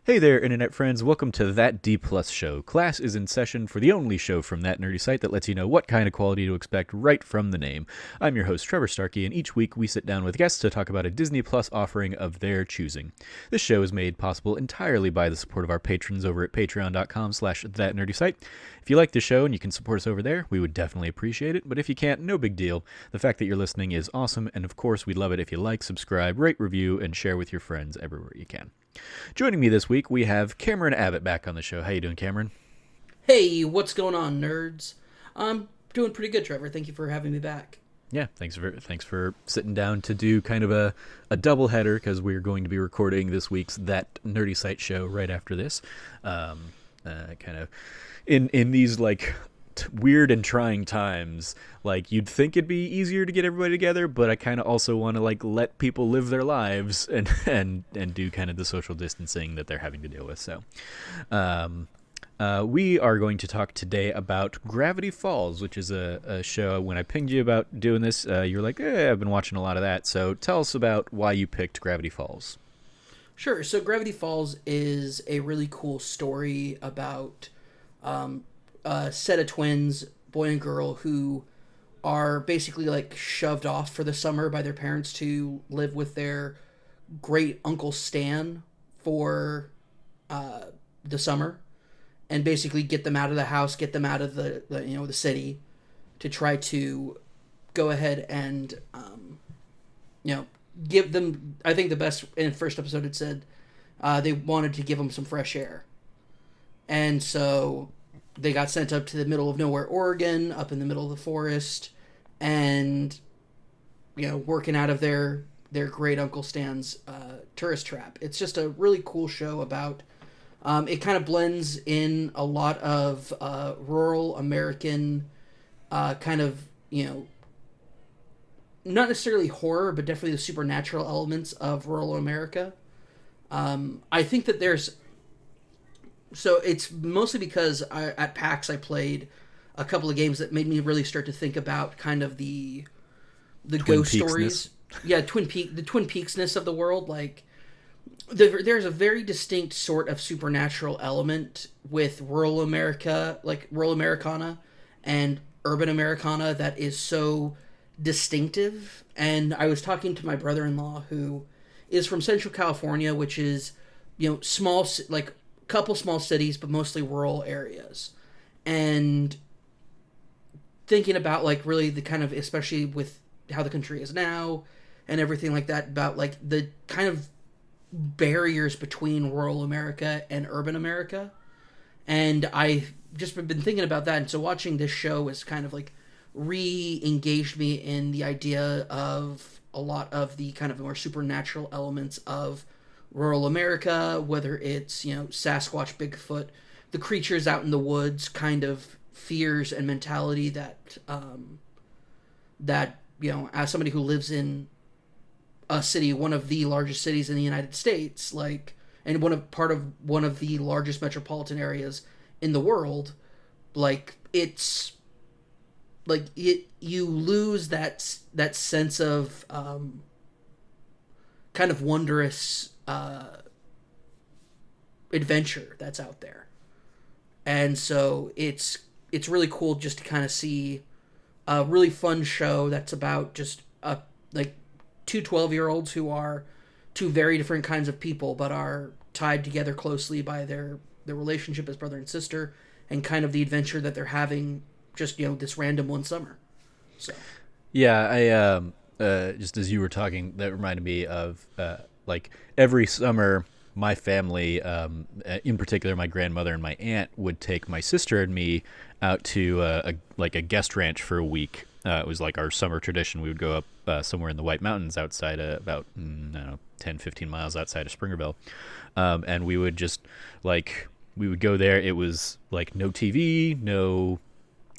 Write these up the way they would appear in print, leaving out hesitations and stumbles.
Hey there, Internet friends. Welcome to That D Plus Show. Class is in session for the only show from that nerdy site that lets you know what kind of quality to expect right from the name. I'm your host, Trevor Starkey, and each week we sit down with guests to talk about a Disney Plus offering of their choosing. This show is made possible entirely by the support of our patrons over at patreon.com/thatnerdysite. If you like the show and you can support us over there, we would definitely appreciate it, but if you can't, no big deal. The fact that you're listening is awesome, and of course, we'd love it if you like, subscribe, rate, review, and share with your friends everywhere you can. Joining me this week, we have Cameron Abbott back on the show. How you doing, Cameron? Hey, what's going on, nerds? I'm doing pretty good, Trevor. Thank you for having me back. Yeah, thanks for sitting down to do kind of a double header because we're going to be recording this week's That Nerdy Site show right after this. Kind of in these like weird and trying times, like you'd think it'd be easier to get everybody together, but I kind of also want to like let people live their lives and do kind of the social distancing that they're having to deal with. So we are going to talk today about Gravity Falls, which is a show. When I pinged you about doing this, you were like, I've been watching a lot of that. So tell us about why you picked Gravity Falls. Sure. So Gravity Falls is a really cool story about a set of twins, boy and girl, who are basically like shoved off for the summer by their parents to live with their great uncle Stan for the summer, and basically get them out of the house, get them out of the city, to try to go ahead and give them. I think the best in the first episode it said they wanted to give them some fresh air, and so they got sent up to the middle of nowhere, Oregon, up in the middle of the forest, and working out of their great uncle Stan's tourist trap. It's just a really cool show about. It kind of blends in a lot of rural American kind of not necessarily horror, but definitely the supernatural elements of rural America. I think that so it's mostly because at PAX I played a couple of games that made me really start to think about kind of the ghost stories. Yeah, the Twin Peaksness of the world. Like there's a very distinct sort of supernatural element with rural America, like rural Americana and urban Americana, that is so distinctive. And I was talking to my brother-in-law, who is from Central California, which is small, like couple small cities, but mostly rural areas, and thinking about like really the kind of, especially with how the country is now and everything like that, about like the kind of barriers between rural America and urban America. And I've just been thinking about that, and so watching this show is kind of like re-engaged me in the idea of a lot of the kind of more supernatural elements of rural America, whether it's Sasquatch, Bigfoot, the creatures out in the woods, kind of fears and mentality that as somebody who lives in a city, one of the largest cities in the United States, like, and part of one of the largest metropolitan areas in the world, like it's like you lose that sense of kind of wondrous adventure that's out there. And so it's really cool just to kind of see a really fun show that's about just like two 12-year-olds who are two very different kinds of people, but are tied together closely by their relationship as brother and sister, and kind of the adventure that they're having just this random one summer. So Yeah, I just as you were talking, that reminded me of like every summer my family, in particular my grandmother and my aunt, would take my sister and me out to a guest ranch for a week. It was like our summer tradition. We would go up somewhere in the White Mountains outside about 10, 15 miles outside of Springerville, and we would just we would go there. It was like no TV, no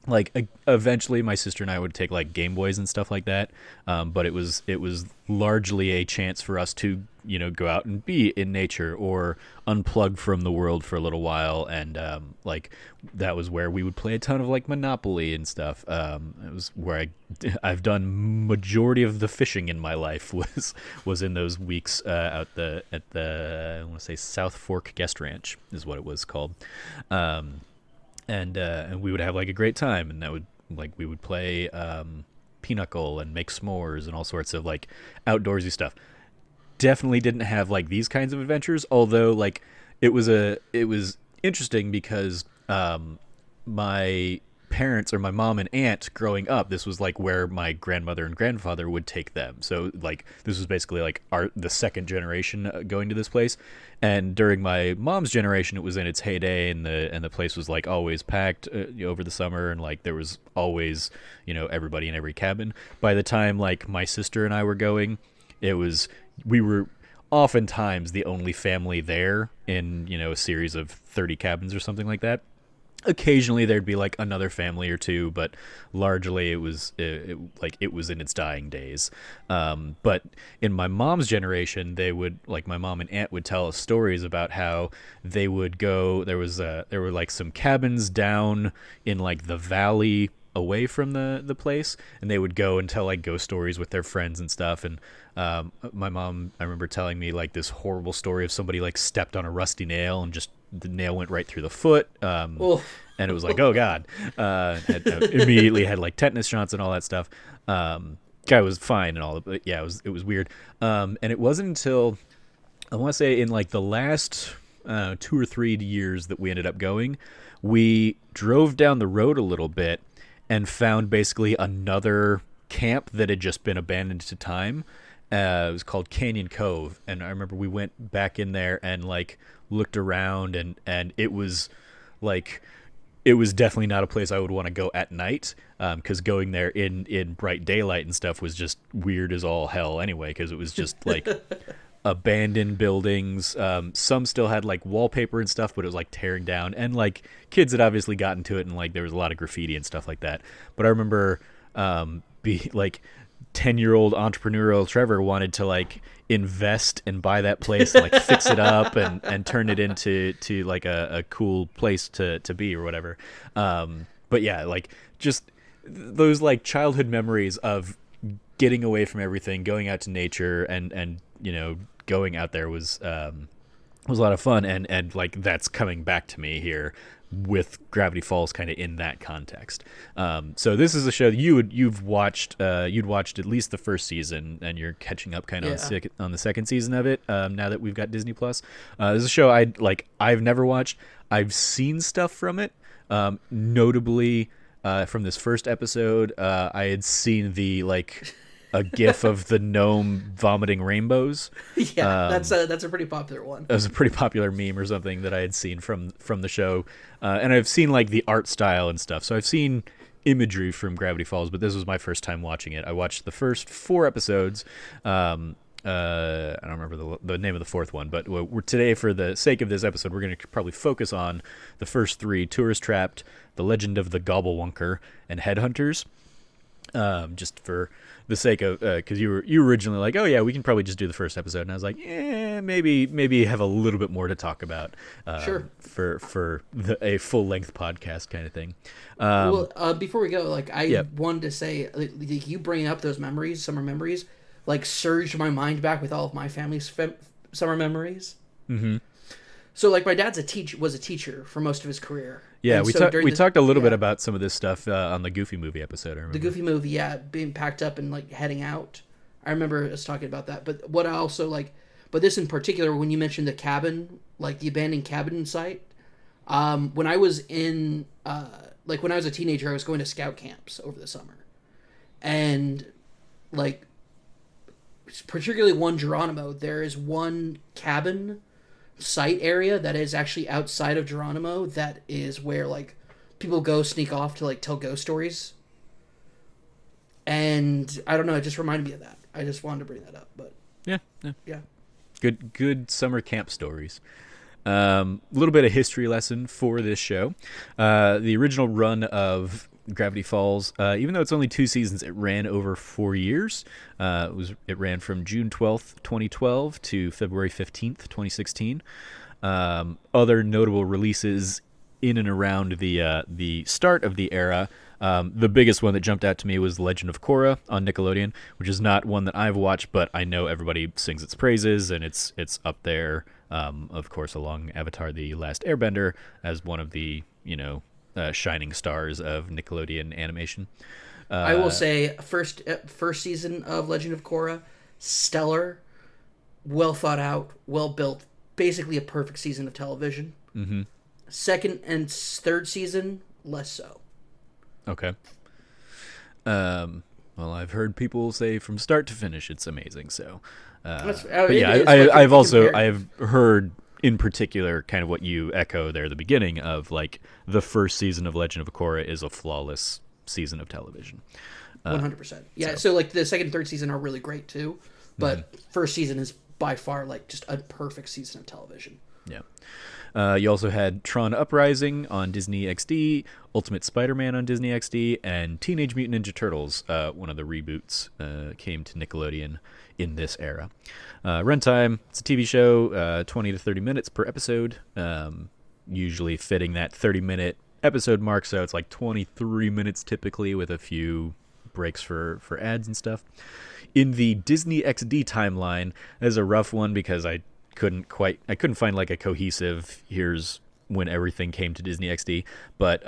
like eventually my sister and I would take like Game Boys and stuff like that, but it was largely a chance for us to go out and be in nature or unplug from the world for a little while, and like that was where we would play a ton of like Monopoly and stuff. It was where I've done majority of the fishing in my life was in those weeks out at the I want to say South Fork Guest Ranch is what it was called. And we would have like a great time, and that would like we would play pinochle and make s'mores and all sorts of like outdoorsy stuff. Definitely didn't have like these kinds of adventures, although like it was interesting because my parents, or my mom and aunt, growing up, this was like where my grandmother and grandfather would take them. So like this was basically like the second generation going to this place. And during my mom's generation, it was in its heyday, and the place was like always packed over the summer, and like there was always everybody in every cabin. By the time like my sister and I were going, we were oftentimes the only family there in a series of 30 cabins or something like that. Occasionally there'd be like another family or two, but largely it was in its dying days. But in my mom's generation, they would like my mom and aunt would tell us stories about how they would go. There were like some cabins down in like the valley away from the place, and they would go and tell like ghost stories with their friends and stuff. And my mom, I remember telling me like this horrible story of somebody like stepped on a rusty nail and just the nail went right through the foot. And it was like, oh god, immediately had like tetanus shots and all that stuff. Guy was fine and all, but yeah, it was weird. And it wasn't until I want to say in like the last 2 or 3 years that we ended up going, we drove down the road a little bit and found basically another camp that had just been abandoned to time. It was called Canyon Cove, and I remember we went back in there and like looked around, and it was like it was definitely not a place I would want to go at night, because going there in bright daylight and stuff was just weird as all hell anyway, because it was just like abandoned buildings. Some still had like wallpaper and stuff, but it was like tearing down, and like kids had obviously gotten to it, and like there was a lot of graffiti and stuff like that. But I remember be like 10-year-old entrepreneurial Trevor wanted to like invest and buy that place and like fix it up and turn it into like a cool place to be or whatever. But yeah, like just those like childhood memories of getting away from everything, going out to nature, and going out there was a lot of fun, and like that's coming back to me here with Gravity Falls kind of in that context. So this is a show that you'd watched at least the first season, and you're catching up kind of on the second season of it now that we've got Disney Plus. This is a show I've never watched. I've seen stuff from it, notably from this first episode. I had seen a gif of the gnome vomiting rainbows. Yeah, that's a pretty popular one. It was a pretty popular meme or something that I had seen from the show. And I've seen like the art style and stuff. So I've seen imagery from Gravity Falls, but this was my first time watching it. I watched the first 4 episodes. I don't remember the name of the 4th one, but today, for the sake of this episode, we're going to probably focus on the first 3: Tourist Trapped, The Legend of the Gobblewonker, and Headhunters. Just for the sake of, because you were originally like, oh yeah, we can probably just do the first episode, and I was like, maybe have a little bit more to talk about, sure, for a full length podcast kind of thing. Before we go, like I wanted to say, like, you bringing up those memories, summer memories, like surged my mind back with all of my family's summer memories. Mm-hmm. So like my dad's was a teacher for most of his career. Yeah, we talked a little bit about some of this stuff on the Goofy movie episode. I remember. The Goofy movie, yeah, being packed up and like heading out. I remember us talking about that. But what I also like, but this in particular, when you mentioned the cabin, like the abandoned cabin site, when I was when I was a teenager, I was going to scout camps over the summer, and like particularly one Geronimo, there is one cabin site area that is actually outside of Geronimo that is where like people go sneak off to like tell ghost stories, and I don't know, it just reminded me of that. I just wanted to bring that up. But yeah good summer camp stories. A little bit of history lesson for this show. The original run of Gravity Falls. Even though it's only 2 seasons, it ran over 4 years. It ran from June 12th, 2012 to February 15th, 2016. Other notable releases in and around the start of the era. The biggest one that jumped out to me was Legend of Korra on Nickelodeon, which is not one that I've watched, but I know everybody sings its praises, and it's up there, of course, along Avatar: The Last Airbender as one of the shining stars of Nickelodeon animation. I will say first season of Legend of Korra, stellar, well thought out, well built, basically a perfect season of television. Mm-hmm. Second and third season, less so. Okay. Well, I've heard people say from start to finish it's amazing. So, but yeah, I've heard in particular kind of what you echo there at the beginning of, like, the first season of Legend of Korra is a flawless season of television. 100%. Yeah. So like the second and third season are really great too, but first season is by far like just a perfect season of television. Yeah. You also had Tron Uprising on Disney XD, Ultimate Spider-Man on Disney XD, and Teenage Mutant Ninja Turtles, one of the reboots, came to Nickelodeon in this era. Runtime, it's a TV show, 20 to 30 minutes per episode, usually fitting that 30-minute episode mark, so it's like 23 minutes typically with a few breaks for ads and stuff. In the Disney XD timeline, that is a rough one because I couldn't find like a cohesive here's when everything came to Disney XD, but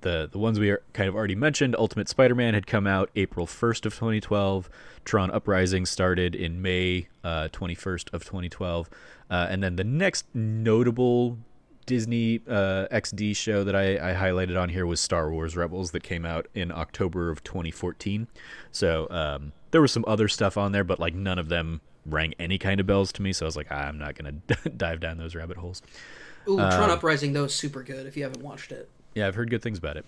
the ones we kind of already mentioned, Ultimate Spider-Man had come out April 1st of 2012, Tron Uprising started in May 21st of 2012, and then the next notable Disney XD show that I highlighted on here was Star Wars Rebels that came out in October of 2014. So there was some other stuff on there, but like none of them rang any kind of bells to me, so I was like, I'm not going to dive down those rabbit holes. Ooh, Tron Uprising, though, is super good if you haven't watched it. Yeah, I've heard good things about it.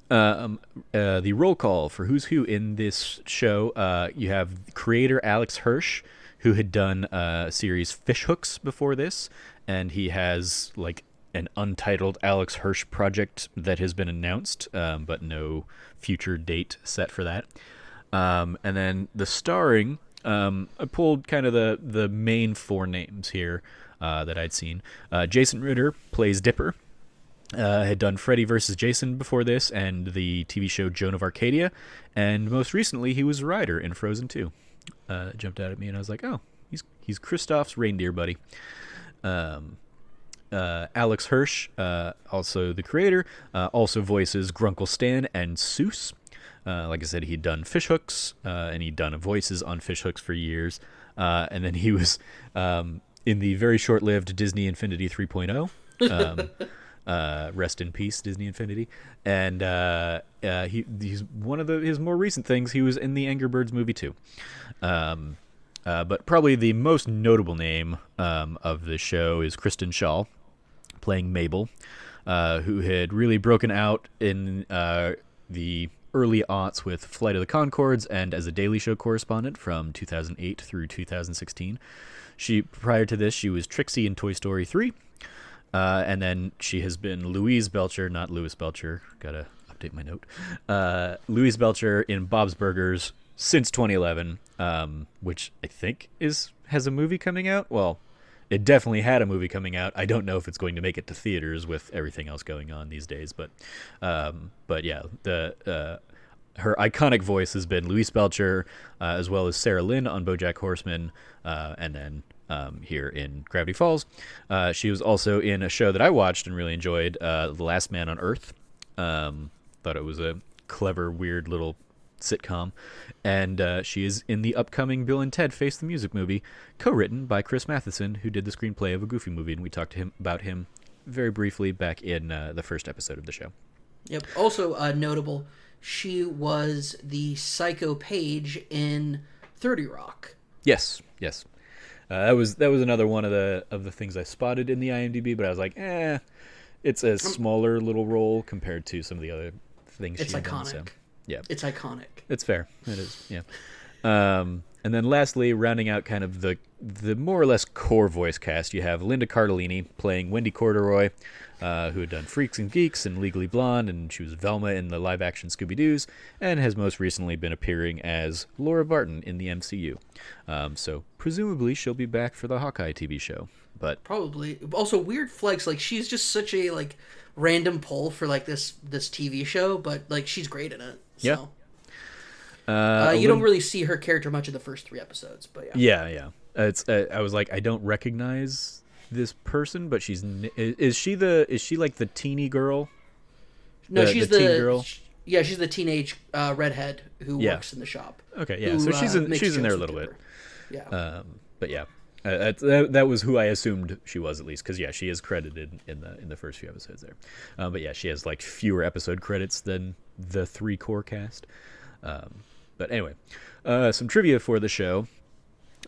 The roll call for who's who in this show, you have creator Alex Hirsch, who had done a series Fish Hooks before this, and he has like an untitled Alex Hirsch project that has been announced, but no future date set for that. And then the starring, I pulled kind of the main four names here that I'd seen. Jason Ritter plays Dipper. Had done Freddy vs. Jason before this and the TV show Joan of Arcadia. And most recently, he was Ryder in Frozen 2. Jumped out at me and I was like, oh, he's Kristoff's reindeer buddy. Alex Hirsch, also the creator, also voices Grunkle Stan and Seuss. Like I said, he'd done Fish Hooks, and he'd done voices on Fish Hooks for years. And then he was in the very short-lived Disney Infinity 3.0. Rest in peace, Disney Infinity. And he's one of his more recent things. He was in the Angry Birds movie too. But probably the most notable name of the show is Kristen Schaal, playing Mabel, who had really broken out in the early aughts with Flight of the Conchords and as a Daily Show correspondent from 2008 through 2016. Prior to this, she was Trixie in Toy Story 3. And then she has been Louise Belcher, not Louis Belcher. Gotta update my note. Louise Belcher in Bob's Burgers since 2011, which I think has a movie coming out. Well, it definitely had a movie coming out. I don't know if it's going to make it to theaters with everything else going on these days, but yeah, her iconic voice has been Louise Belcher, as well as Sarah Lynn on BoJack Horseman, and then here in Gravity Falls. She was also in a show that I watched and really enjoyed, The Last Man on Earth. Thought it was a clever, weird little sitcom. And she is in the upcoming Bill and Ted Face the Music movie, co-written by Chris Matheson, who did the screenplay of a Goofy movie, and we talked to him about him very briefly back in the first episode of the show. Yep. Also notable, she was the Psycho Paige in 30 Rock. Yes. That was another one of the things I spotted in the IMDb, but I was like, it's a smaller little role compared to some of the other things she's done. It's iconic. So, yeah, it's iconic. It's fair. It is. Yeah. And And then lastly, rounding out kind of the more or less core voice cast, you have Linda Cardellini playing Wendy Corduroy, who had done Freaks and Geeks and Legally Blonde, and she was Velma in the live-action Scooby-Doo's, and has most recently been appearing as Laura Barton in the MCU. So presumably she'll be back for the Hawkeye TV show. But probably. Also, weird flex. Like, she's just such a, like, random pull for, like, this TV show, but, like, she's great in it. So. Yeah. You don't really see her character much in the first 3 episodes, but yeah. It's I was like, I don't recognize this person, but is she like the teeny girl? No, she's the teen girl. She's the teenage redhead who works in the shop. Okay, yeah. So she's in there a little bit. Yeah. But yeah, that was who I assumed she was, at least, because she is credited in the first few episodes there. But yeah, she has like fewer episode credits than the 3 core cast. But anyway, some trivia for the show.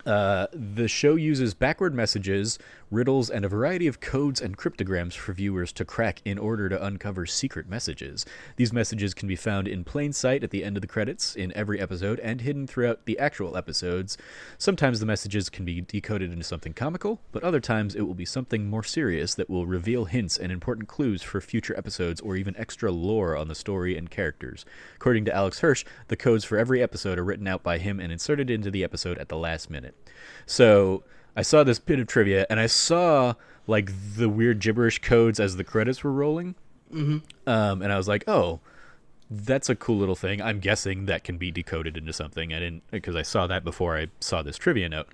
The show uses backward messages, riddles, and a variety of codes and cryptograms for viewers to crack in order to uncover secret messages. These messages can be found in plain sight at the end of the credits in every episode and hidden throughout the actual episodes. Sometimes the messages can be decoded into something comical, but other times it will be something more serious that will reveal hints and important clues for future episodes or even extra lore on the story and characters. According to Alex Hirsch, the codes for every episode are written out by him and inserted into the episode at the last minute. So I saw this bit of trivia, and I saw like the weird gibberish codes as the credits were rolling. Mm-hmm. And I was like, oh, that's a cool little thing. I'm guessing that can be decoded into something. I didn't, because I saw that before I saw this trivia note.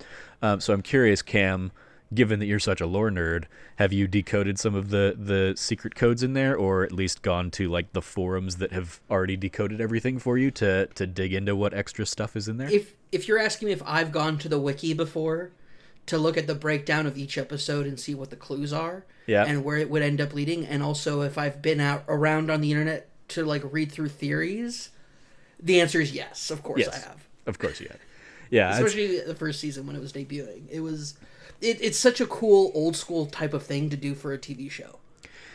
So I'm curious, Cam, given that you're such a lore nerd, have you decoded some of the secret codes in there, or at least gone to like the forums that have already decoded everything for you to dig into what extra stuff is in there? If you're asking me if I've gone to the wiki before to look at the breakdown of each episode and see what the clues are, and where it would end up leading, and also if I've been around on the internet to like read through theories, the answer is yes. Of course, I have. Of course you have. Yeah, especially the first season when it was debuting. It's such a cool old school type of thing to do for a TV show.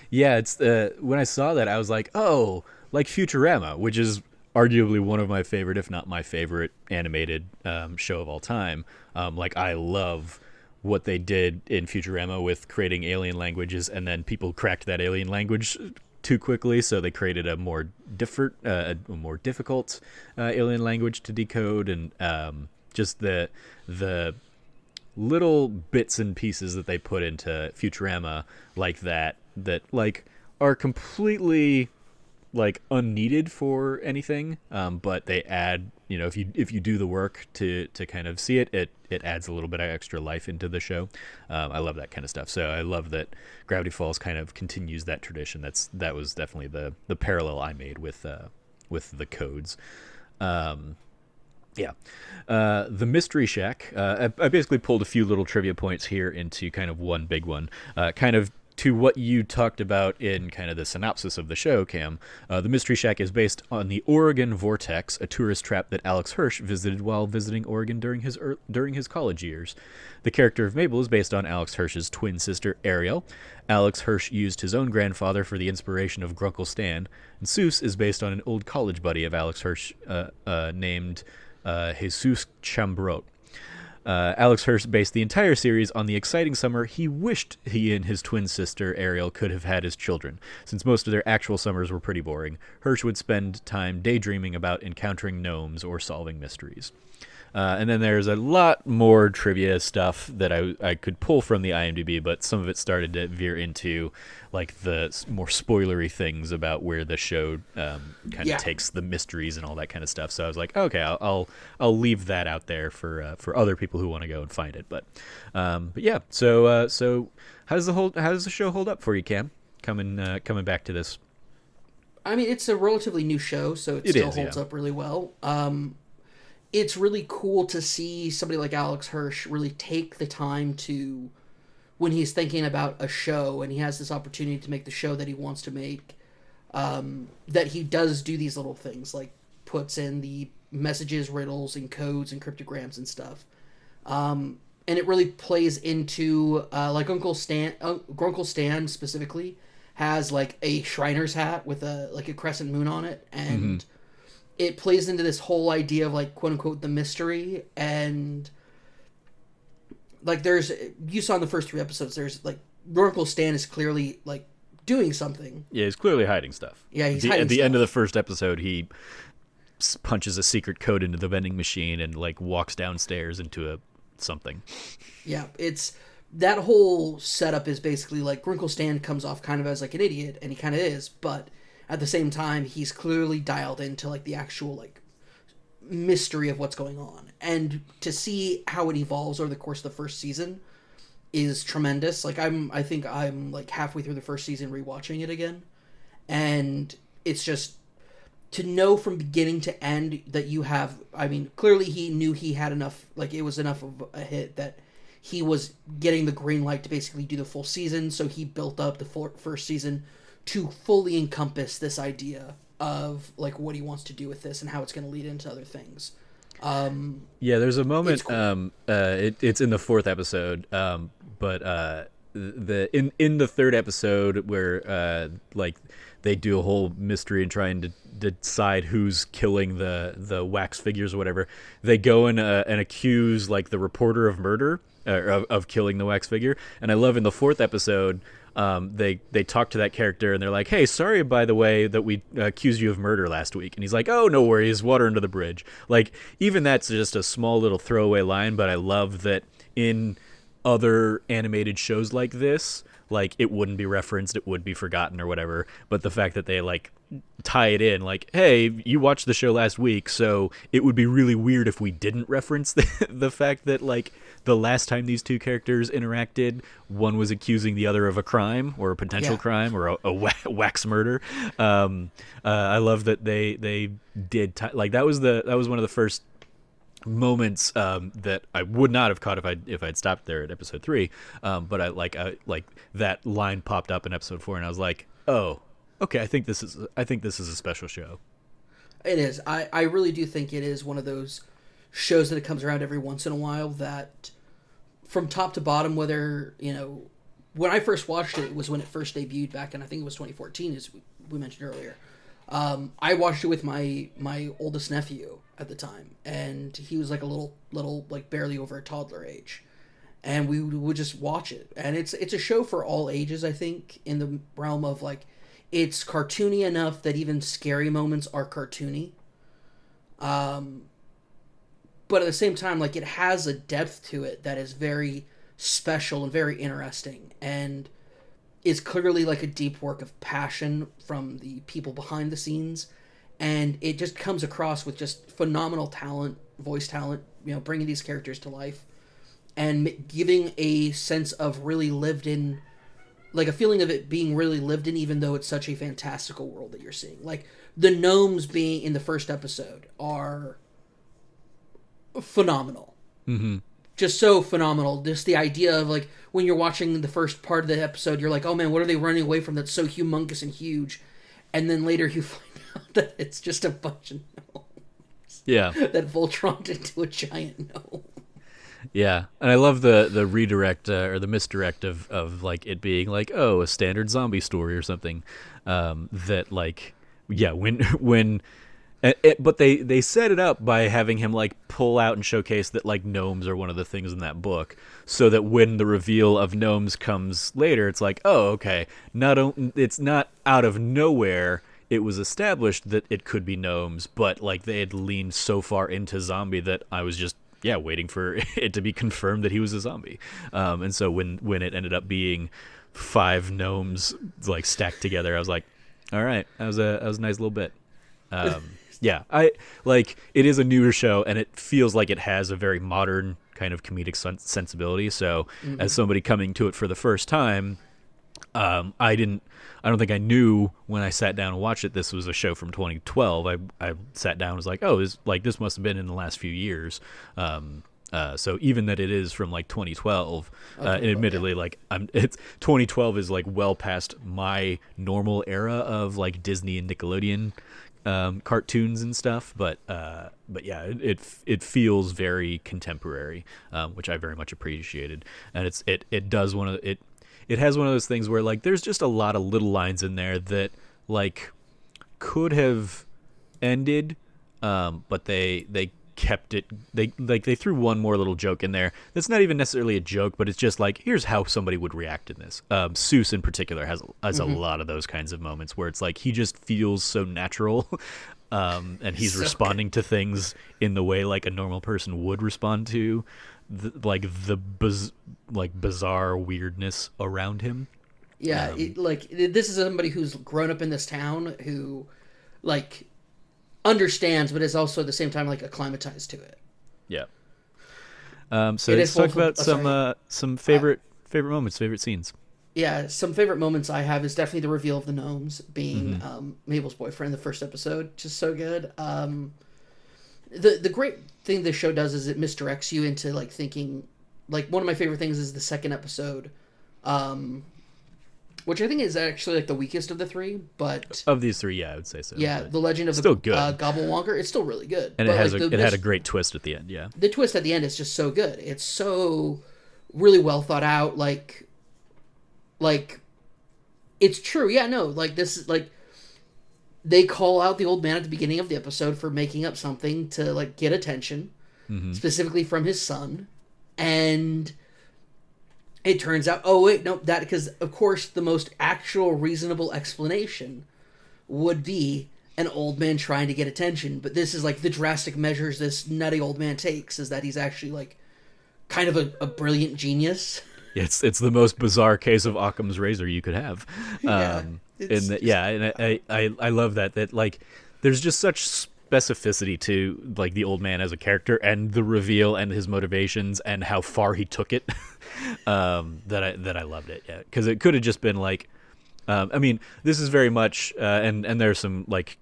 Yeah, it's when I saw that, I was like, oh, like Futurama, which is arguably one of my favorite, if not my favorite, animated show of all time. Like, I love what they did in Futurama with creating alien languages, and then people cracked that alien language too quickly, so they created a more difficult alien language to decode, and just the little bits and pieces that they put into Futurama like that like are completely like unneeded for anything, but they add, if you do the work to kind of see it adds a little bit of extra life into the show. I love that kind of stuff. So I love that Gravity Falls kind of continues that tradition. That was definitely the parallel I made with the codes. The Mystery Shack. I basically pulled a few little trivia points here into kind of one big one, kind of to what you talked about in kind of the synopsis of the show, Cam. The Mystery Shack is based on the Oregon Vortex, a tourist trap that Alex Hirsch visited while visiting Oregon during his college years. The character of Mabel is based on Alex Hirsch's twin sister, Ariel. Alex Hirsch used his own grandfather for the inspiration of Grunkle Stan. And Seuss is based on an old college buddy of Alex Hirsch named Jesus Chambrot. Alex Hirsch based the entire series on the exciting summer he wished he and his twin sister Ariel could have had as children. Since most of their actual summers were pretty boring, Hirsch would spend time daydreaming about encountering gnomes or solving mysteries. And then there's a lot more trivia stuff that I could pull from the IMDb, but some of it started to veer into like the more spoilery things about where the show kind of takes the mysteries and all that kind of stuff. So I was like, okay, I'll leave that out there for other people who want to go and find it. But yeah, so how does the show hold up for you, Cam? Coming back to this. I mean, it's a relatively new show, so it still holds up really well. It's really cool to see somebody like Alex Hirsch really take the time to, when he's thinking about a show and he has this opportunity to make the show that he wants to make, that he does do these little things, like puts in the messages, riddles, and codes and cryptograms and stuff. And it really plays into, like Grunkle Stan specifically has like a Shriner's hat with a crescent moon on it, and it plays into this whole idea of like quote unquote the mystery, and like there's, you saw in the first 3 episodes, there's like Uncle Stan is clearly like doing something. Yeah, he's clearly hiding stuff. Yeah, he's hiding at the stuff. end of the first episode, he punches a secret code into the vending machine and like walks downstairs into something. Yeah, it's that whole setup is basically like Wrinkle Stan comes off kind of as like an idiot, and he kind of is, but at the same time he's clearly dialed into like the actual like mystery of what's going on, and to see how it evolves over the course of the first season is tremendous. Like I think I'm like halfway through the first season rewatching it again, and it's just to know from beginning to end that you have, I mean, clearly he knew he had enough, like it was enough of a hit that he was getting the green light to basically do the full season, so he built up the first season to fully encompass this idea of like what he wants to do with this and how it's going to lead into other things. Yeah, there's a moment. It's cool. It's in the 4th episode, but in the 3rd episode where like they do a whole mystery and trying to decide who's killing the wax figures or whatever. They go and accuse like the reporter of murder, of killing the wax figure. And I love in the 4th episode, they talk to that character and they're like, "Hey, sorry by the way that we accused you of murder last week." And he's like, "Oh, no worries, water under the bridge." Like even that's just a small little throwaway line, but I love that in other animated shows like this, like it wouldn't be referenced, it would be forgotten or whatever, but the fact that they like tie it in, like, "Hey, you watched the show last week, so it would be really weird if we didn't reference the fact that like the last time these two characters interacted, one was accusing the other of a crime or a potential crime or a wax murder." I love that they did like that was one of the first moments that I would not have caught if I'd stopped there at episode 3, but I like that line popped up in episode 4 and I was like, "Oh, okay, I think this is a special show." It is. I really do think it is one of those shows that it comes around every once in a while that from top to bottom, whether, you know, when I first watched it, it was when it first debuted back in, I think it was 2014, as we mentioned earlier. I watched it with my oldest nephew at the time, and he was like a little like barely over a toddler age, and we would just watch it. And it's a show for all ages, I think, in the realm of like it's cartoony enough that even scary moments are cartoony. But at the same time, like it has a depth to it that is very special and very interesting, and is clearly like a deep work of passion from the people behind the scenes, and it just comes across with just phenomenal talent, voice talent, you know, bringing these characters to life and giving a sense of really lived in, like a feeling of it being really lived in, even though it's such a fantastical world that you're seeing. Like the gnomes being in the first episode are phenomenal. Mm-hmm. Just so phenomenal. Just the idea of like when you're watching the first part of the episode, you're like, "Oh man, what are they running away from that's so humongous and huge?" And then later you find out that it's just a bunch of gnomes. Yeah. That Voltroned into a giant gnome. Yeah, and I love the redirect or the misdirect of like it being like, oh, a standard zombie story or something. That like, yeah, when but they set it up by having him like pull out and showcase that like gnomes are one of the things in that book, so that when the reveal of gnomes comes later, it's like, oh, okay, it's not out of nowhere. It was established that it could be gnomes, but like they had leaned so far into zombie that I was just waiting for it to be confirmed that he was a zombie. And so when it ended up being 5 gnomes like stacked together, I was like, all right, that was a nice little bit. Yeah, I like it is a newer show and it feels like it has a very modern kind of comedic sensibility. So as somebody coming to it for the first time, I don't think I knew when I sat down and watched it this was a show from 2012. I sat down and was like, oh, this must have been in the last few years. So even that it is from like 2012, and admittedly, like it's 2012 is like well past my normal era of like Disney and Nickelodeon cartoons and stuff. But yeah, it feels very contemporary, which I very much appreciated. And it has one of those things where like there's just a lot of little lines in there that like could have ended but they kept it. They threw one more little joke in there that's not even necessarily a joke, but it's just like, here's how somebody would react in this. Seuss in particular has a lot of those kinds of moments where it's like he just feels so natural, and he's so responding to things in the way like a normal person would respond to the bizarre weirdness around him. Yeah, this is somebody who's grown up in this town who, like, understands, but is also at the same time like acclimatized to it. Yeah. So let's talk about some favorite moments, favorite scenes. Yeah, some favorite moments I have is definitely the reveal of the gnomes being Mabel's boyfriend in the first episode. Just so good. The great thing this show does is it misdirects you into like thinking. Like, one of my favorite things is the second episode, which I think is actually like the weakest of the three. But of these three, yeah, I would say so. Yeah, the Legend of still the good. Gobblewonker. It's still really good, and but it had a great twist at the end. Yeah, the twist at the end is just so good. It's so really well thought out. Like it's true. Yeah, no, like this is like they call out the old man at the beginning of the episode for making up something to like get attention, specifically from his son, and it turns out, oh wait, no, that because of course the most actual reasonable explanation would be an old man trying to get attention, but this is like the drastic measures this nutty old man takes is that he's actually like kind of a brilliant genius. It's the most bizarre case of Occam's razor you could have. I love that like there's just such specificity to like the old man as a character and the reveal and his motivations and how far he took it. that I loved it. Yeah, because it could have just been like, I mean, this is very much and there's some like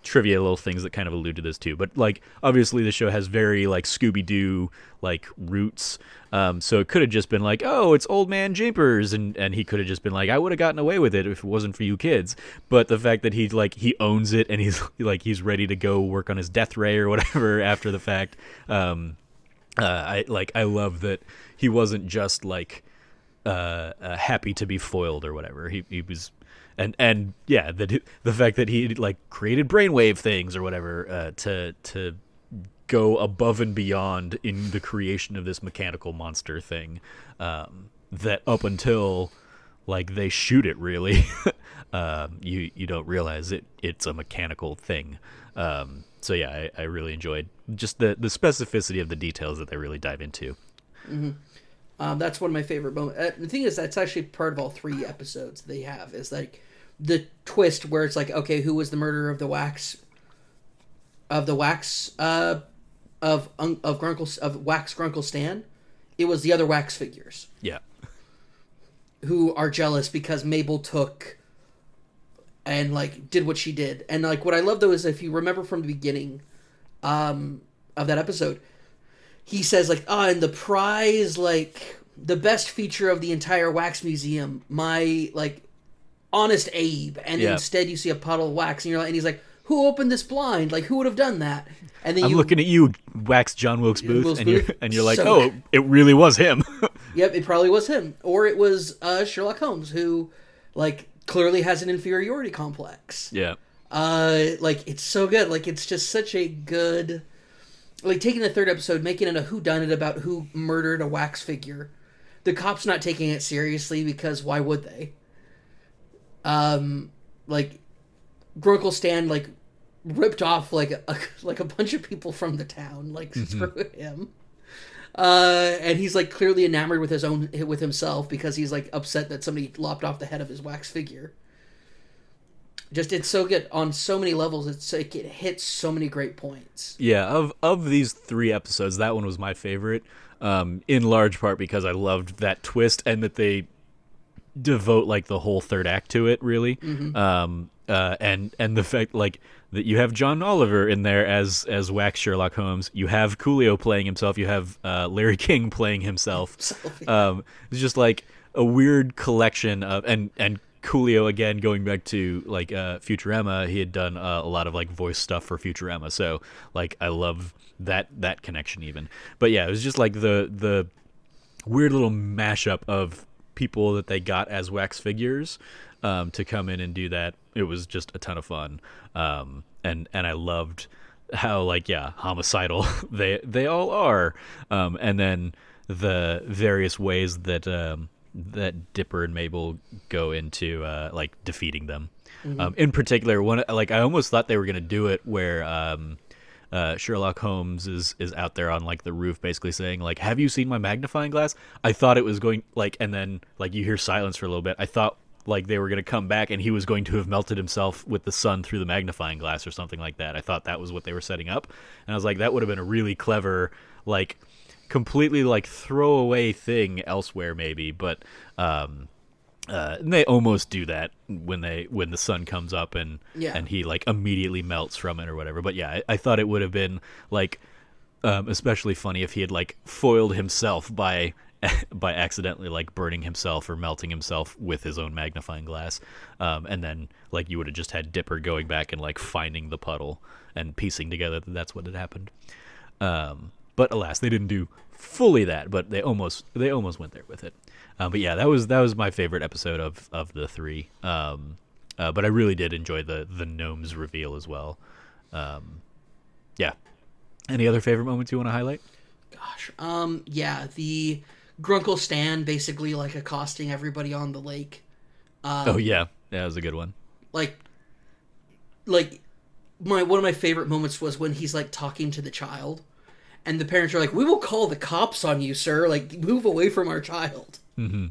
trivia little things that kind of allude to this too, but like obviously the show has very like Scooby-Doo like roots, so it could have just been like, oh, it's old man Jimpers, and he could have just been like, I would have gotten away with it if it wasn't for you kids. But the fact that he owns it and he's ready to go work on his death ray or whatever after the fact, I love that he wasn't just like happy to be foiled or whatever. He was. And yeah, the fact that he like created brainwave things or whatever to go above and beyond in the creation of this mechanical monster thing, that up until like they shoot it really, you don't realize it's a mechanical thing. So yeah, I really enjoyed just the specificity of the details that they really dive into. That's one of my favorite moments. The thing is, that's actually part of all three episodes they have. Is like the twist where it's like, okay, who was the murderer of wax Grunkle Stan? It was the other wax figures. Yeah. Who are jealous because Mabel took and like did what she did. And like what I love though is if you remember from the beginning of that episode, he says like, and the prize, like the best feature of the entire wax museum, my like Honest Abe, and instead you see a puddle of wax, and you're like, and he's like, who opened this blind? Like, who would have done that? And then I'm looking at you, Wax John Wilkes Booth, and you're like, so, oh, it really was him. Yep, it probably was him, or it was Sherlock Holmes, who like clearly has an inferiority complex. Yeah. Like it's so good. Like it's just such a good. Like taking the third episode, making it a whodunit about who murdered a wax figure. The cops not taking it seriously because why would they? Like Grunkle Stan like ripped off like a bunch of people from the town. Like screw him. And he's like clearly enamored with himself because he's like upset that somebody lopped off the head of his wax figure. Just it's so good on so many levels. It's like it hits so many great points. Yeah, of these three episodes, that one was my favorite. In large part because I loved that twist and that they devote like the whole third act to it. Really, and the fact like that you have John Oliver in there as Wax Sherlock Holmes. You have Coolio playing himself. You have Larry King playing himself. It's just like a weird collection of and Coolio again going back to like Futurama. He had done a lot of like voice stuff for Futurama, so like I love that connection even. But yeah, it was just like the weird little mashup of people that they got as wax figures to come in and do that. It was just a ton of fun, and I loved how like homicidal they all are, and then the various ways that that Dipper and Mabel go into like defeating them. In particular, one like I almost thought they were gonna do it where Sherlock Holmes is out there on like the roof, basically saying like, "Have you seen my magnifying glass?" I thought it was going like, and then like you hear silence for a little bit. I thought like they were going to come back and he was going to have melted himself with the sun through the magnifying glass or something like that. I thought that was what they were setting up, and I was like, that would have been a really clever, like, completely like throwaway thing elsewhere maybe, but and they almost do that when the sun comes up and he like immediately melts from it or whatever. But yeah, I thought it would have been like especially funny if he had like foiled himself by accidentally like burning himself or melting himself with his own magnifying glass, and then like you would have just had Dipper going back and like finding the puddle and piecing together that that's what had happened. But alas, they didn't do fully that, but they almost went there with it. But yeah, that was my favorite episode of the three. But I really did enjoy the gnomes reveal as well. Yeah. Any other favorite moments you want to highlight? Gosh, yeah, the Grunkle Stan basically like accosting everybody on the lake. Oh yeah, that was a good one. Like one of my favorite moments was when he's like talking to the child, and the parents are like, "We will call the cops on you, sir. Like, move away from our child." Mm-hmm.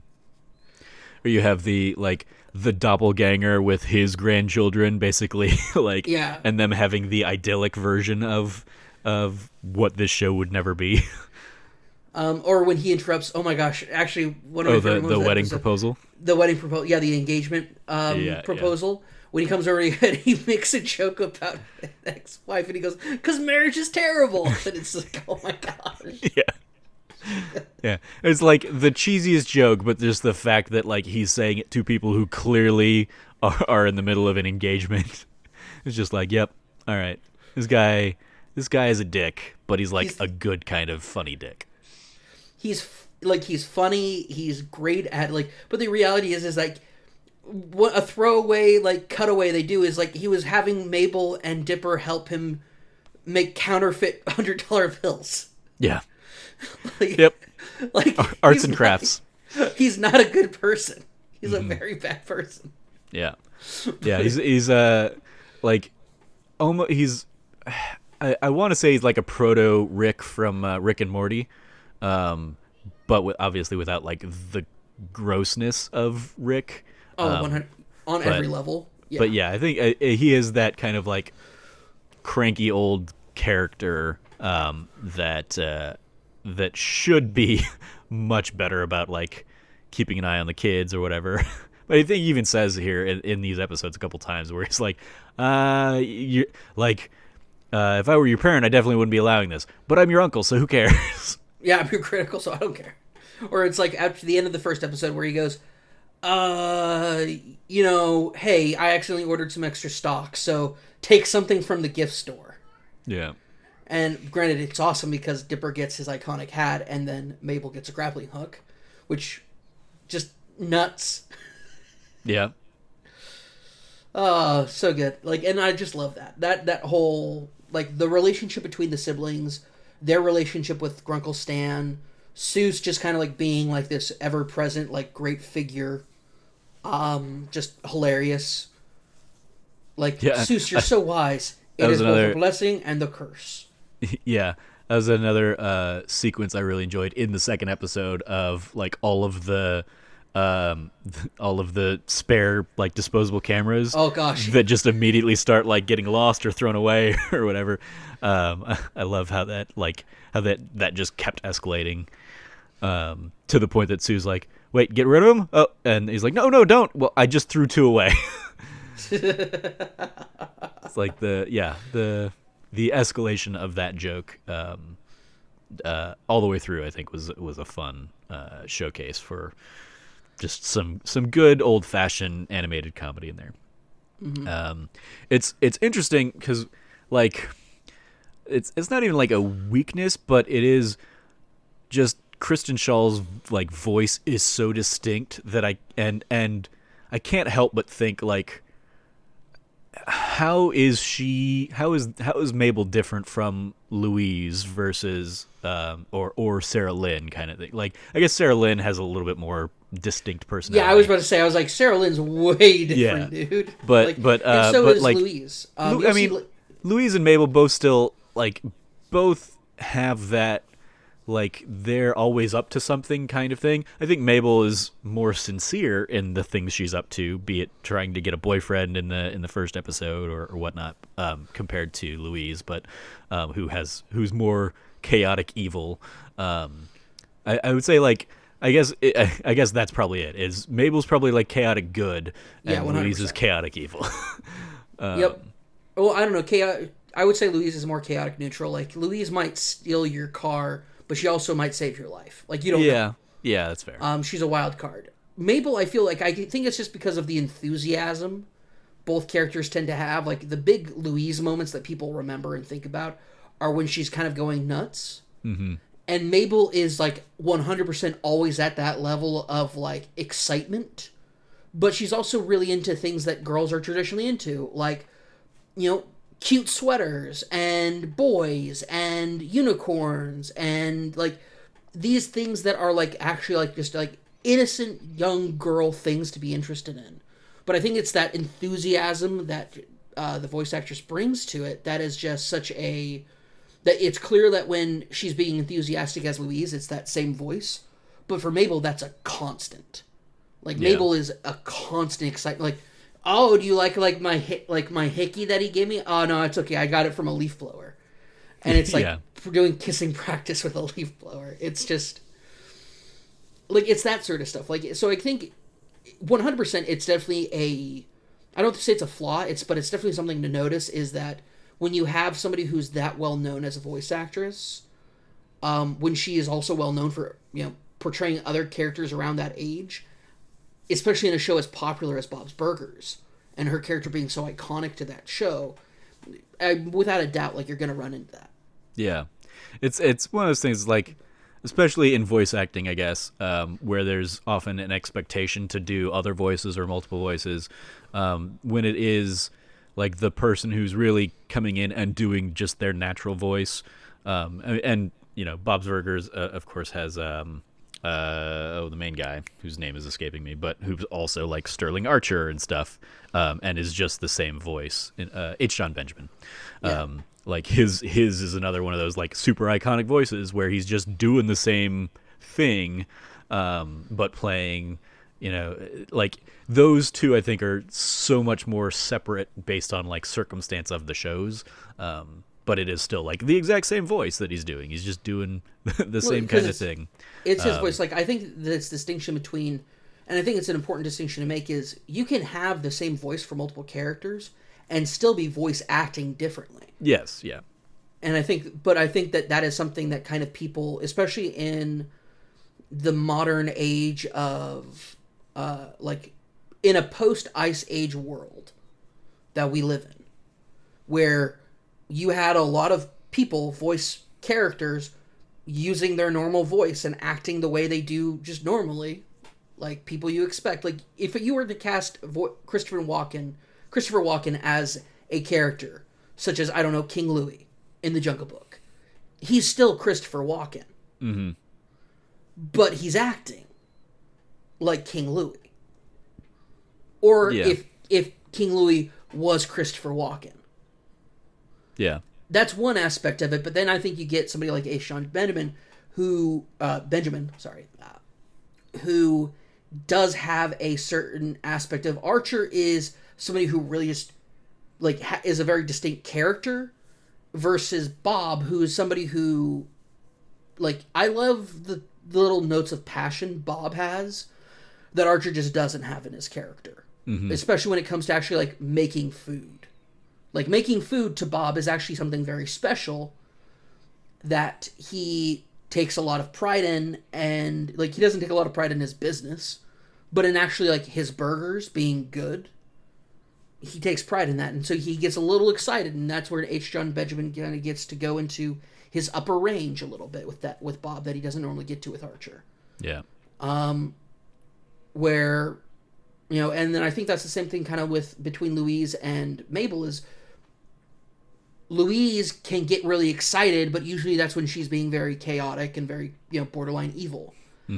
Or you have the doppelganger with his grandchildren, basically, like, yeah, and them having the idyllic version of what this show would never be. Or when he interrupts. Oh my gosh! Actually, one of my favorite the wedding proposal. The wedding proposal. Yeah, the engagement proposal. Yeah. When he comes over and he makes a joke about an ex-wife, and he goes, "'Cause marriage is terrible." And it's like, oh my gosh. Yeah. It's like the cheesiest joke, but just the fact that like he's saying it to people who clearly are in the middle of an engagement. It's just like, yep, all right. This guy is a dick, but he's a good kind of funny dick. He's funny, he's great at but the reality is like what a throwaway like cutaway they do is like he was having Mabel and Dipper help him make counterfeit $100 bills. Yeah. Yep. Like arts and crafts. He's not a good person. He's a very bad person. Yeah. Yeah, he's like almost he's I want to say he's like a proto Rick from Rick and Morty. But obviously without like the grossness of Rick. Oh, 100 on every level. Yeah. But yeah, I think he is that kind of like cranky old character that should be much better about like keeping an eye on the kids or whatever. But I think he even says here in these episodes a couple times where he's like, you like, if I were your parent, I definitely wouldn't be allowing this. But I'm your uncle, so who cares? Yeah, I'm critical, so I don't care. Or it's like after the end of the first episode where he goes, hey, I accidentally ordered some extra stock, so take something from the gift store. Yeah. And granted, it's awesome because Dipper gets his iconic hat, and then Mabel gets a grappling hook, which just nuts. Yeah. Oh, so good. Like, and I just love that. That whole, like, the relationship between the siblings, their relationship with Grunkle Stan, Seuss just kind of like being like this ever-present, like, great figure. Just hilarious. Like, yeah. Seuss, you're so wise. It is both a blessing and the curse. Yeah. That was another sequence I really enjoyed in the second episode of, like, all of the spare like disposable cameras. Oh gosh, that just immediately start like getting lost or thrown away or whatever. I love how that just kept escalating to the point that Sue's like, "Wait, get rid of them?" Oh, and he's like, "No, don't." Well, I just threw 2 away. It's like the escalation of that joke all the way through. I think was a fun showcase for just some good old fashioned animated comedy in there. Mm-hmm. It's interesting because like it's not even like a weakness, but it is just Kristen Schall's like voice is so distinct that I can't help but think like how is Mabel different from Louise versus or Sarah Lynn kind of thing? Like, I guess Sarah Lynn has a little bit more distinct Yeah, I was personality. about to say, I was like, Sarah Lynn's way Yeah, different, dude. but Like, and so but is like Louise. I You'll see. mean, Louise and Mabel both still like both have that like they're always up to something kind of thing. I think Mabel is more sincere in the things she's up to, be it trying to get a boyfriend in the first episode or whatnot, compared to Louise, but who's more chaotic evil. I would say like I guess that's probably it. Is Mabel's probably like chaotic good, Yeah, and one hundred Louise is percent. chaotic evil. Yep. Well, I don't know. Chaotic. I would say Louise is more chaotic neutral. Like Louise might steal your car, but she also might save your life. Like you don't know. Yeah, yeah, that's fair. She's a wild card. Mabel, I feel like I think it's just because of the enthusiasm both characters tend to have. Like the big Louise moments that people remember and think about are when she's kind of going nuts. Mm-hmm. And Mabel is like 100% always at that level of like excitement, but she's also really into things that girls are traditionally into, like, you know, cute sweaters and boys and unicorns and like these things that are like actually like just like innocent young girl things to be interested in. But I think it's that enthusiasm that the voice actress brings to it that is just such a that it's clear that when she's being enthusiastic as Louise, it's that same voice. But for Mabel, that's a constant. Like Yeah. Mabel is a constant excitement. Like, oh, do you like my hickey that he gave me? Oh no, it's okay. I got it from a leaf blower, and it's like Yeah. doing kissing practice with a leaf blower. It's just like it's that sort of stuff. Like so, I think 100%. It's definitely a. I don't say it's a flaw. But it's definitely something to notice. Is that when you have somebody who's that well known as a voice actress, when she is also well known for portraying other characters around that age, especially in a show as popular as Bob's Burgers, and her character being so iconic to that show, without a doubt, like you're gonna run into that. Yeah, it's one of those things like, especially in voice acting, I guess, where there's often an expectation to do other voices or multiple voices, when it is like the person who's really coming in and doing just their natural voice, and Bob's Burgers, of course, has the main guy whose name is escaping me, but who's also like Sterling Archer and stuff, and is just the same voice. H. John Benjamin. Yeah. Like his is another one of those like super iconic voices where he's just doing the same thing, but playing, like those two I think are so much more separate based on like circumstance of the shows. But it is still like the exact same voice that he's doing. He's just doing the same kind of thing. It's his voice. Like I think this distinction between, and I think it's an important distinction to make, is you can have the same voice for multiple characters and still be voice acting differently. Yes, yeah. And I think that is something that kind of people, especially in the modern age of, like, in a post Ice Age world that we live in, where you had a lot of people voice characters using their normal voice and acting the way they do just normally, like people you expect. Like if you were to cast Christopher Walken as a character, such as, I don't know, King Louis in the Jungle Book, he's still Christopher Walken. Mm-hmm. But he's acting like King Louis. Or Yeah. if King Louis was Christopher Walken. Yeah. That's one aspect of it, but then I think you get somebody like H. John Benjamin, who does have a certain aspect of. Archer is somebody who really is like is a very distinct character, versus Bob, who is somebody who, like, I love the little notes of passion Bob has that Archer just doesn't have in his character, especially when it comes to actually like making food. Like, making food to Bob is actually something very special that he takes a lot of pride in, and, like, he doesn't take a lot of pride in his business, but in actually, like, his burgers being good, he takes pride in that, and so he gets a little excited, and that's where H. John Benjamin kind of gets to go into his upper range a little bit with Bob that he doesn't normally get to with Archer. Yeah. Where, And then I think that's the same thing kind of with between Louise and Mabel is Louise can get really excited, but usually that's when she's being very chaotic and very, borderline evil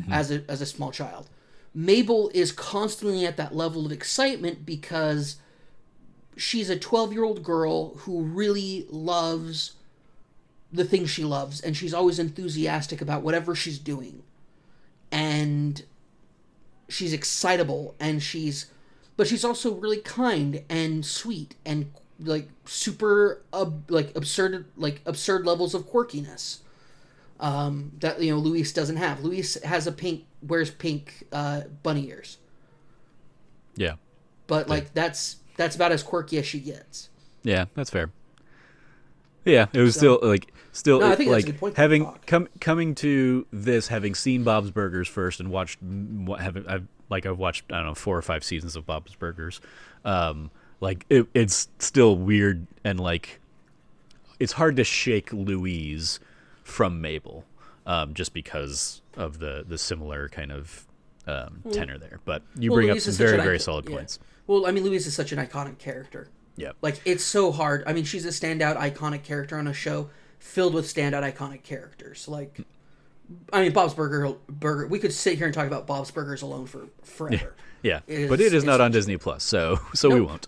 as a small child. Mabel is constantly at that level of excitement because she's a 12-year-old girl who really loves the things she loves, and she's always enthusiastic about whatever she's doing. And she's excitable, but she's also really kind and sweet and like super absurd levels of quirkiness that Luis doesn't have. Luis has wears pink bunny ears. Yeah, but that's about as quirky as she gets. Yeah, that's fair. Yeah, it was no, I think that's a good point coming to this, having seen Bob's Burgers first and watched I've watched, I don't know, 4 or 5 seasons of Bob's Burgers. It's still weird, and it's hard to shake Louise from Mabel, just because of the similar kind of tenor there. But you bring up some very, very solid points. Well, I mean, Louise is such an iconic character. Yeah. It's so hard. I mean, she's a standout iconic character on a show filled with standout iconic characters. Bob's Burger. We could sit here and talk about Bob's Burgers alone for forever. Yeah. But it is not on Disney Plus, so nope. We won't.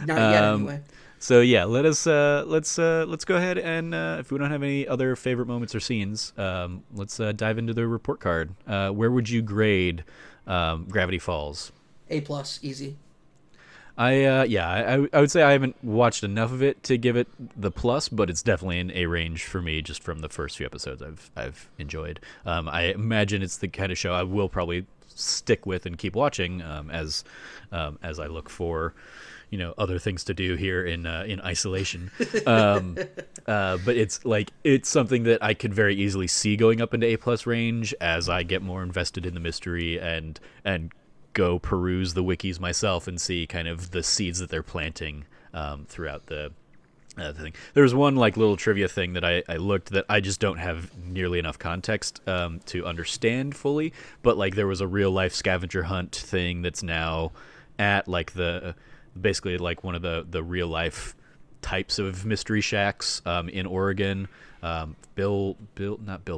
Not yet, anyway. So yeah, let's go ahead and if we don't have any other favorite moments or scenes, let's dive into the report card. Where would you grade Gravity Falls? A+, easy. I would say I haven't watched enough of it to give it the plus, but it's definitely in A range for me just from the first few episodes I've enjoyed. I imagine it's the kind of show I will probably stick with and keep watching as I look for other things to do here in isolation. But it's something that I could very easily see going up into A+ range as I get more invested in the mystery and go peruse the wikis myself and see kind of the seeds that they're planting throughout the thing. There was one little trivia thing that I looked that I just don't have nearly enough context to understand fully, but there was a real life scavenger hunt thing that's now at basically one of the real life types of mystery shacks in Oregon. Not Bill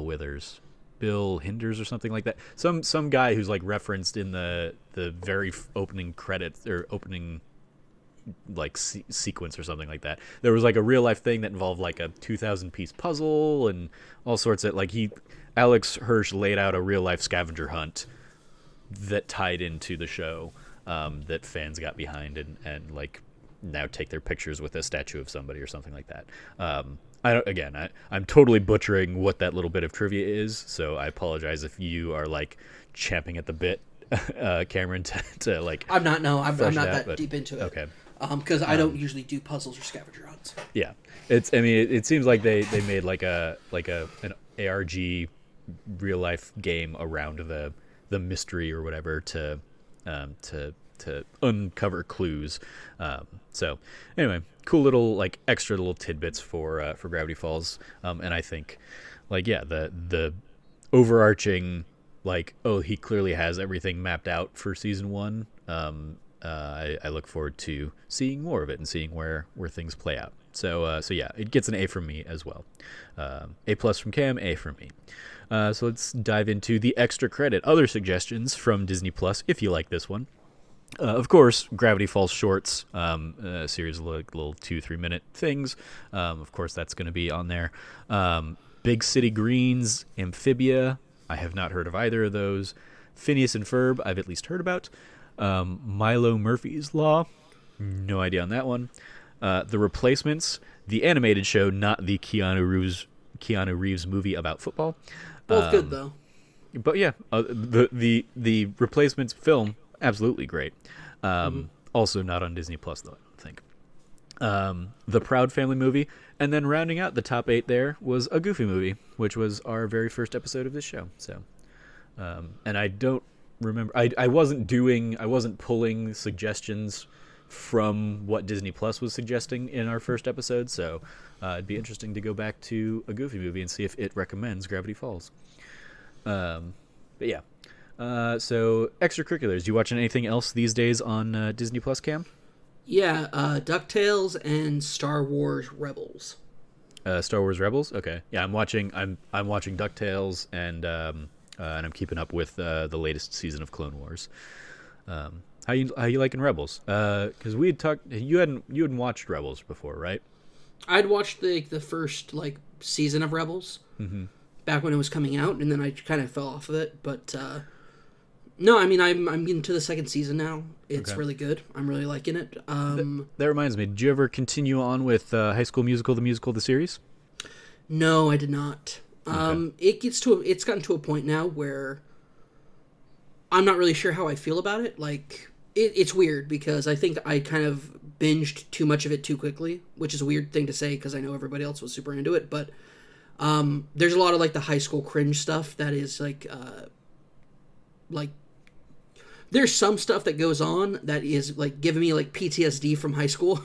Withers, Bill Hinders or something like that. Some guy who's referenced in the very opening credits or opening sequence or something like that. There was a real life thing that involved a 2,000 piece puzzle and all sorts of Alex Hirsch laid out a real life scavenger hunt that tied into the show that fans got behind and now take their pictures with a statue of somebody or something like that. I'm totally butchering what that little bit of trivia is, so I apologize if you are champing at the bit, Cameron, to I'm not that deep into it. Okay. Because I don't usually do puzzles or scavenger hunts. Yeah, it seems like they made an ARG real life game around the mystery or whatever to uncover clues. So anyway, cool little extra little tidbits for Gravity Falls, and I think the overarching he clearly has everything mapped out for season 1. I look forward to seeing more of it and seeing where things play out. So yeah, it gets an A from me as well. A+ from Cam, A from me. So let's dive into the extra credit. Other suggestions from Disney Plus, if you like this one. Of course, Gravity Falls shorts, a series of little 2-3 minute things. Of course, that's going to be on there. Big City Greens, Amphibia. I have not heard of either of those. Phineas and Ferb, I've at least heard about. Milo Murphy's Law, no idea on that one. The Replacements, the animated show, not the Keanu Reeves movie about football. Both good though. But yeah, the Replacements film, absolutely great. Also not on Disney Plus though, I think. The Proud Family movie, and then rounding out the top 8 there was a Goofy movie, which was our very first episode of this show. So, and I don't remember. I wasn't pulling suggestions from what Disney Plus was suggesting in our first episode. So, it'd be interesting to go back to a Goofy movie and see if it recommends Gravity Falls. But yeah. So extracurriculars. You watching anything else these days on Disney Plus, Cam? Yeah, DuckTales and Star Wars Rebels. Star Wars Rebels. Okay. Yeah, I'm watching. I'm watching DuckTales and I'm keeping up with the latest season of Clone Wars. How you liking Rebels? Because we had talked. You hadn't watched Rebels before, right? I'd watched the first season of Rebels back when it was coming out, and then I kind of fell off of it. But no, I mean I'm getting to the second season now. It's really good. I'm really liking it. That reminds me. Did you ever continue on with High School Musical, the series? No, I did not. It's gotten to a point now where I'm not really sure how I feel about it. It's weird because I think I kind of binged too much of it too quickly, which is a weird thing to say because I know everybody else was super into it. But there's a lot of the high school cringe stuff that is there's some stuff that goes on that is giving me PTSD from high school.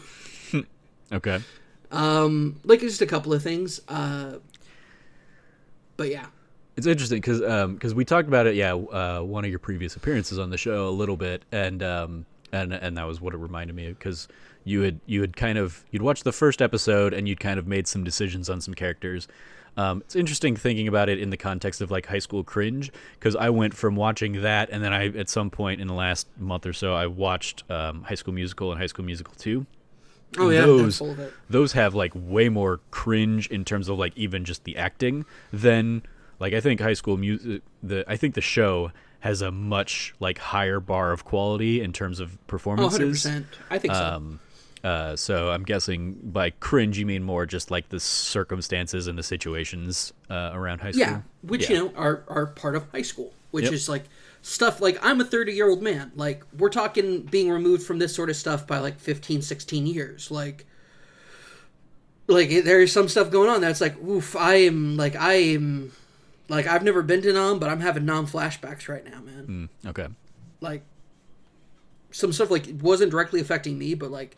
Okay. Just a couple of things. But yeah. It's interesting because we talked about it. Yeah, one of your previous appearances on the show a little bit, and that was what it reminded me of because you'd watched the first episode and you'd kind of made some decisions on some characters. It's interesting thinking about it in the context of high school cringe because I went from watching that and then I at some point in the last month or so I watched High School Musical and High School Musical 2. Oh yeah, those have way more cringe in terms of even just the acting than. I think High School Music, I think the show has a much higher bar of quality in terms of performances. 100%. I think so. So I'm guessing by cringe you mean more just the circumstances and the situations around high school. Yeah, which are part of high school, which is stuff I'm a 30-year-old man. We're talking being removed from this sort of stuff by 15, 16 years. There's some stuff going on that's oof. I've never been to Nam, but I'm having Nam flashbacks right now, man. Okay. Some stuff wasn't directly affecting me, but I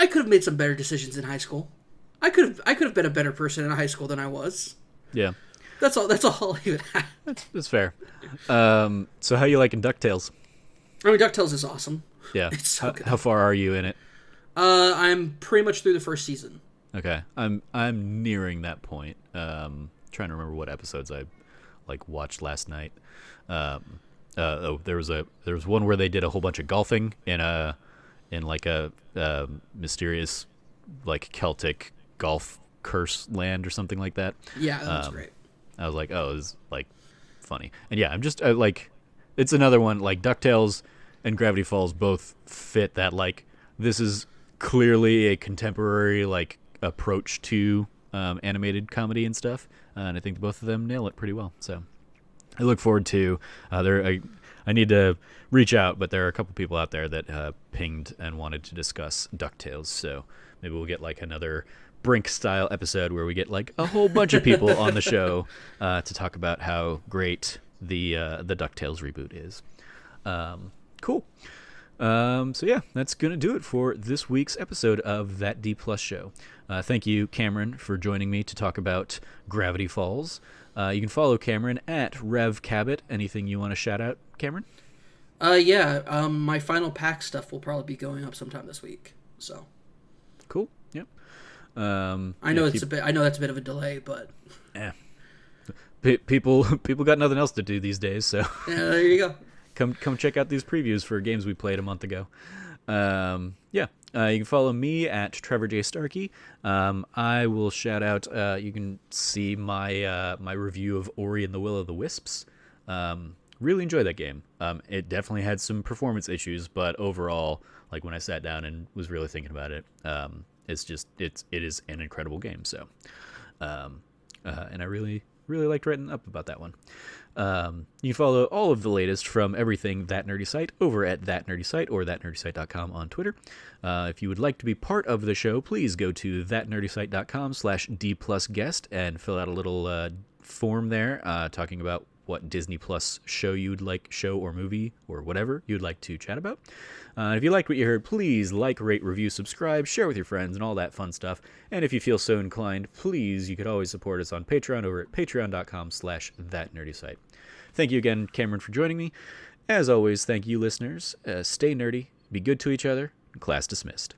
could have made some better decisions in high school. I could have been a better person in high school than I was. Yeah. That's all I'll even have. That's fair. So how you liking DuckTales? I mean, DuckTales is awesome. Yeah. It's so good. How far are you in it? I'm pretty much through the first season. Okay. I'm nearing that point. Trying to remember what episodes I watched last night. There was one where they did a whole bunch of golfing in a mysterious Celtic golf curse land or something like that. Yeah, that was great. I was like, oh, it was funny. And yeah, I'm just it's another one DuckTales and Gravity Falls both fit that this is clearly a contemporary approach to animated comedy and stuff, and I think both of them nail it pretty well. So I look forward to I need to reach out, but there are a couple people out there that pinged and wanted to discuss DuckTales, so maybe we'll get another Brink style episode where we get a whole bunch of people on the show to talk about how great the DuckTales reboot is. Cool. So yeah, that's going to do it for this week's episode of That D Plus Show. Thank you, Cameron, for joining me to talk about Gravity Falls. You can follow Cameron at Rev Cabot. Anything you want to shout out, Cameron? My final pack stuff will probably be going up sometime this week. So cool. Yep. I know that's a bit of a delay, but yeah, people got nothing else to do these days, so there you go. Come check out these previews for games we played a month ago. You can follow me at Trevor J. Starkey. I will shout out. You can see my my review of Ori and the Will of the Wisps. Really enjoyed that game. It definitely had some performance issues, but overall, when I sat down and was really thinking about it, it is an incredible game. So, and I really liked writing up about that one. You can follow all of the latest from everything That Nerdy Site over at That Nerdy Site or thatnerdysite.com on Twitter. If you would like to be part of the show, please go to thatnerdysite.com/D+guest and fill out a little form there talking about what Disney Plus show or movie or whatever you'd like to chat about. If you liked what you heard, please like, rate, review, subscribe, share with your friends, and all that fun stuff. And if you feel so inclined, please, you could always support us on Patreon over at patreon.com/thatnerdysite. Thank you again, Cameron, for joining me. As always, thank you, listeners. Stay nerdy, be good to each other, class dismissed.